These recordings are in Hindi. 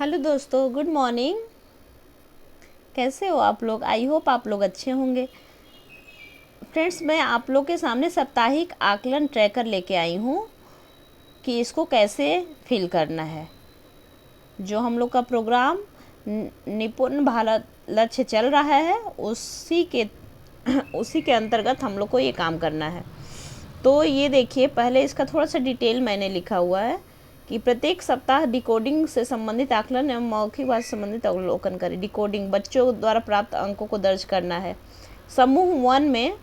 हेलो दोस्तों, गुड मॉर्निंग। कैसे हो आप लोग? आई होप आप लोग अच्छे होंगे। फ्रेंड्स, मैं आप लोग के सामने साप्ताहिक आकलन ट्रैकर लेके आई हूँ कि इसको कैसे फिल करना है। जो हम लोग का प्रोग्राम निपुण भारत लक्ष्य चल रहा है उसी के अंतर्गत हम लोग को ये काम करना है। तो ये देखिए, पहले इसका थोड़ा सा डिटेल मैंने लिखा हुआ है कि प्रत्येक सप्ताह डिकोडिंग से संबंधित आकलन एवं मौखिक भाषा से संबंधित अवलोकन करें। डिकोडिंग बच्चों द्वारा प्राप्त अंकों को दर्ज करना है। समूह 1 में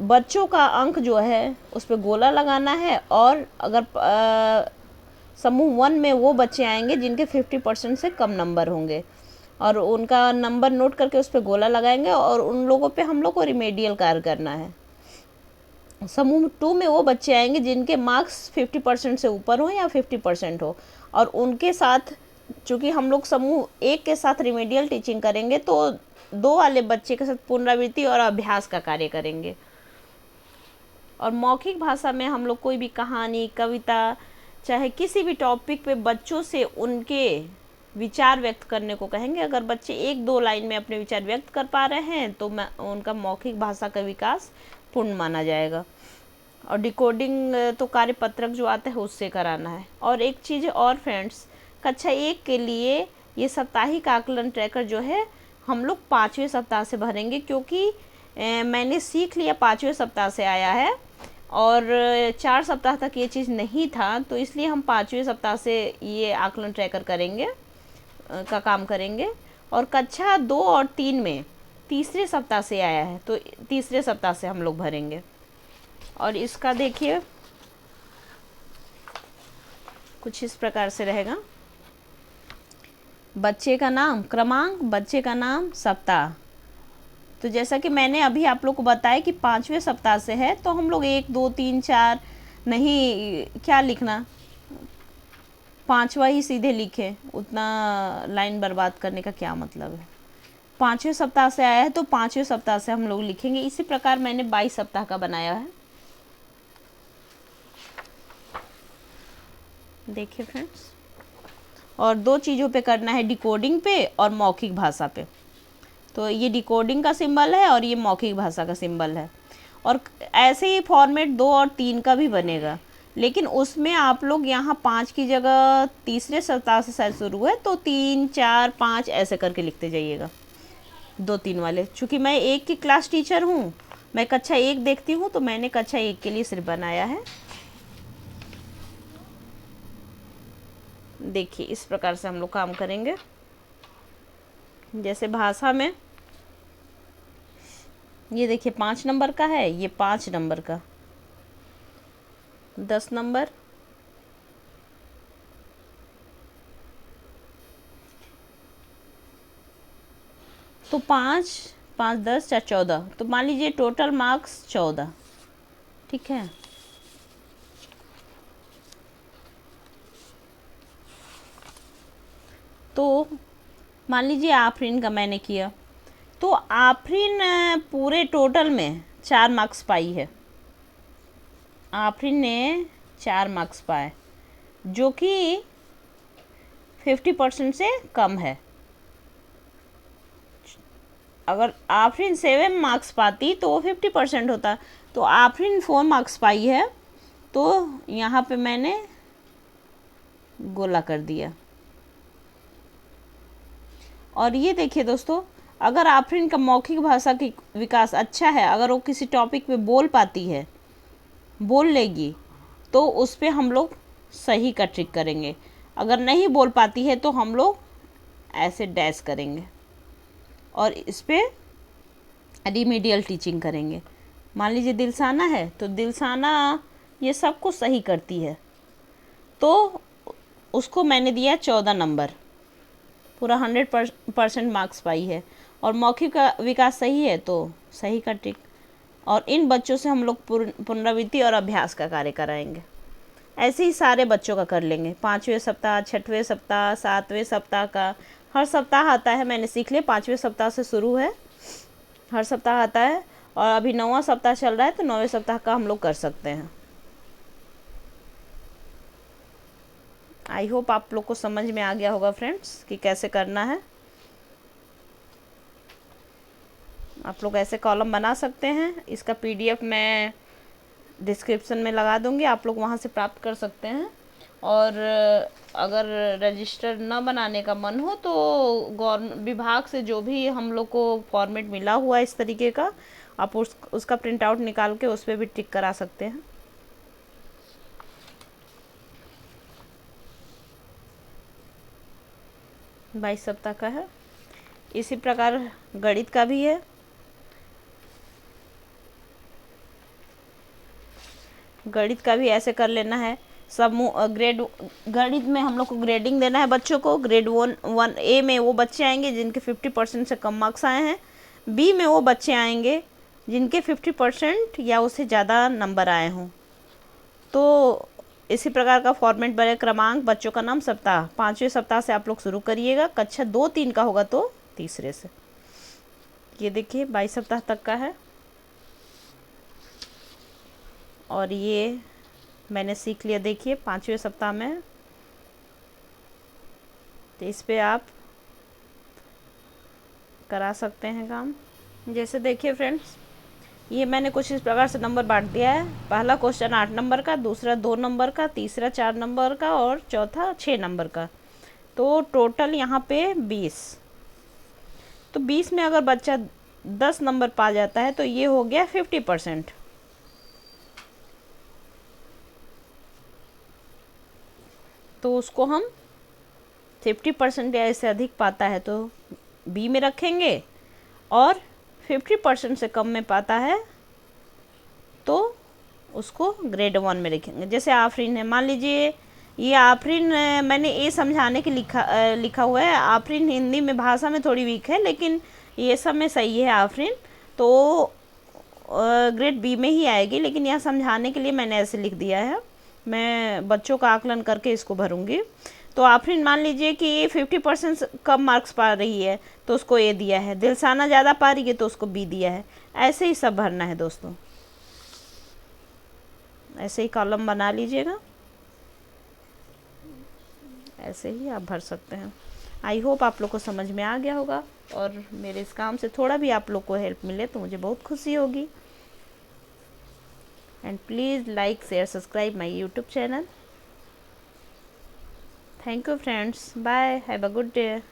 बच्चों का अंक जो है उस पर गोला लगाना है, और अगर समूह 1 में वो बच्चे आएंगे जिनके 50% से कम नंबर होंगे, और उनका नंबर नोट करके उस पर गोला लगाएंगे, और उन लोगों पे हम लोग को रिमेडियल कार्य करना है। समूह 2 में वो बच्चे आएंगे जिनके मार्क्स 50% से ऊपर हो या 50% हो, और उनके साथ चूँकि हम लोग समूह 1 के साथ रिमेडियल टीचिंग करेंगे तो 2 वाले बच्चे के साथ पुनरावृत्ति और अभ्यास का कार्य करेंगे। और मौखिक भाषा में हम लोग कोई भी कहानी, कविता, चाहे किसी भी टॉपिक पे बच्चों से उनके विचार व्यक्त करने को कहेंगे। अगर बच्चे 1-2 लाइन में अपने विचार व्यक्त कर पा रहे हैं तो उनका मौखिक भाषा का विकास पूर्ण माना जाएगा। और डिकोडिंग तो कार्यपत्रक जो आता है उससे कराना है। और एक चीज़ और फ्रेंड्स, कक्षा 1 के लिए ये साप्ताहिक आकलन ट्रैकर जो है हम लोग 5वें सप्ताह से भरेंगे, क्योंकि मैंने सीख लिया 5वें सप्ताह से आया है और 4 सप्ताह तक ये चीज़ नहीं था, तो इसलिए हम 5वें सप्ताह से ये आकलन ट्रैकर का काम करेंगे। और कक्षा 2 और 3 में तीसरे सप्ताह से आया है, तो तीसरे सप्ताह से हम लोग भरेंगे। और इसका देखिए कुछ इस प्रकार से रहेगा। बच्चे का नाम, क्रमांक, बच्चे का नाम, सप्ताह। तो जैसा कि मैंने अभी आप लोग को बताया कि 5वें सप्ताह से है, तो हम लोग 1, 2, 3, 4 नहीं, क्या लिखना, 5वां ही सीधे लिखे, उतना लाइन बर्बाद करने का क्या मतलब है। 5वें सप्ताह से आया है तो 5वें सप्ताह से हम लोग लिखेंगे। इसी प्रकार मैंने 22 सप्ताह का बनाया है। देखिए फ्रेंड्स, और 2 चीज़ों पे करना है, डिकोडिंग पे और मौखिक भाषा पे। तो ये डिकोडिंग का सिंबल है और ये मौखिक भाषा का सिंबल है। और ऐसे ही फॉर्मेट 2 और 3 का भी बनेगा, लेकिन उसमें आप लोग यहाँ 5 की जगह तीसरे सप्ताह से शायद शुरू है, तो 3, 4, 5 ऐसे करके लिखते जाइएगा, 2-3 वाले। चूँकि मैं 1 की क्लास टीचर हूँ, मैं कक्षा 1 देखती हूँ, तो मैंने कक्षा 1 के लिए सिर्फ बनाया है। देखिए इस प्रकार से हम लोग काम करेंगे। जैसे भाषा में ये देखिए 5 नंबर का है, ये 5 नंबर का, 10 नंबर, तो 5, 5, 10, 4, 14, तो मान लीजिए टोटल मार्क्स 14। ठीक है। तो मान लीजिए आफरीन का मैंने किया, तो आफरीन पूरे टोटल में 4 मार्क्स पाई है। आफरीन ने 4 मार्क्स पाए, जो कि 50% से कम है। अगर आफरीन 7 मार्क्स पाती तो वो 50% होता। तो आफरीन 4 मार्क्स पाई है, तो यहाँ पे मैंने गोला कर दिया। और ये देखिए दोस्तों, अगर आफरीन का मौखिक भाषा की विकास अच्छा है, अगर वो किसी टॉपिक पे बोल पाती है, बोल लेगी, तो उस पर हम लोग सही का ट्रिक करेंगे। अगर नहीं बोल पाती है तो हम लोग ऐसे डैश करेंगे और इस पर रिमीडियल टीचिंग करेंगे। मान लीजिए दिलसाना है, तो दिलसाना ये सब कुछ सही करती है, तो उसको मैंने दिया 14 नंबर, पूरा 100% मार्क्स पाई है। और मौखिक का विकास सही है तो सही का ट्रिक। और इन बच्चों से हम लोग पुनरावृत्ति और अभ्यास का कार्य कराएंगे। ऐसे ही सारे बच्चों का कर लेंगे। 5वें सप्ताह, 6वें सप्ताह, 7वें सप्ताह का, हर सप्ताह आता है, मैंने सीख लिया 5वें सप्ताह से शुरू है, हर सप्ताह आता है। और अभी 9वां सप्ताह चल रहा है, तो 9वें सप्ताह का हम लोग कर सकते हैं। आई होप आप लोग को समझ में आ गया होगा फ्रेंड्स कि कैसे करना है। आप लोग ऐसे कॉलम बना सकते हैं। इसका पीडीएफ मैं डिस्क्रिप्शन में लगा दूंगी, आप लोग वहाँ से प्राप्त कर सकते हैं। और अगर रजिस्टर न बनाने का मन हो तो गवर्नमेंट विभाग से जो भी हम लोग को फॉर्मेट मिला हुआ है इस तरीके का, आप उसका प्रिंट आउट निकाल के उस पर भी टिक करा सकते हैं। बाईस सप्ताह का है। इसी प्रकार गणित का भी है। गणित का भी ऐसे कर लेना है। समूह ग्रेड गणित में हम लोग को ग्रेडिंग देना है बच्चों को। ग्रेड वन ए में वो बच्चे आएंगे जिनके 50% से कम मार्क्स आए हैं। बी में वो बच्चे आएंगे जिनके 50% या उससे ज़्यादा नंबर आए हों। तो इसी प्रकार का फॉर्मेट बने। क्रमांक, बच्चों का नाम, सप्ताह। 5वें सप्ताह से आप लोग शुरू करिएगा। कक्षा 2-3 का होगा तो तीसरे से। ये देखिए 22 सप्ताह तक का है। और ये मैंने सीख लिया, देखिए 5वें सप्ताह में। तो इस पे आप करा सकते हैं काम। जैसे देखिए फ्रेंड्स, ये मैंने कुछ इस प्रकार से नंबर बांट दिया है। पहला क्वेश्चन 8 नंबर का, दूसरा 2 नंबर का, तीसरा 4 नंबर का और चौथा 6 नंबर का। तो टोटल यहाँ पे 20। तो 20 में अगर बच्चा 10 नंबर पा जाता है तो ये हो गया 50%। तो उसको हम 50% या इससे अधिक पाता है तो बी में रखेंगे, और 50% से कम में पाता है तो उसको ग्रेड 1 में रखेंगे। जैसे आफरीन है, मान लीजिए ये आफरीन मैंने ए समझाने के लिखा हुआ है। आफरीन हिंदी में भाषा में थोड़ी वीक है, लेकिन ये सब में सही है आफरीन, तो ग्रेड बी में ही आएगी। लेकिन यह समझाने के लिए मैंने ऐसे लिख दिया है। मैं बच्चों का आकलन करके इसको भरूंगी। तो आफरीन मान लीजिए कि ये 50% कम मार्क्स पा रही है तो उसको ए दिया है। दिलसाना ज़्यादा पा रही है तो उसको बी दिया है। ऐसे ही सब भरना है दोस्तों। ऐसे ही कॉलम बना लीजिएगा, ऐसे ही आप भर सकते हैं। आई होप आप लोग को समझ में आ गया होगा, और मेरे इस काम से थोड़ा भी आप लोग को हेल्प मिले तो मुझे बहुत खुशी होगी। And please like, share, subscribe my YouTube channel. Thank you friends. Bye. Have a good day.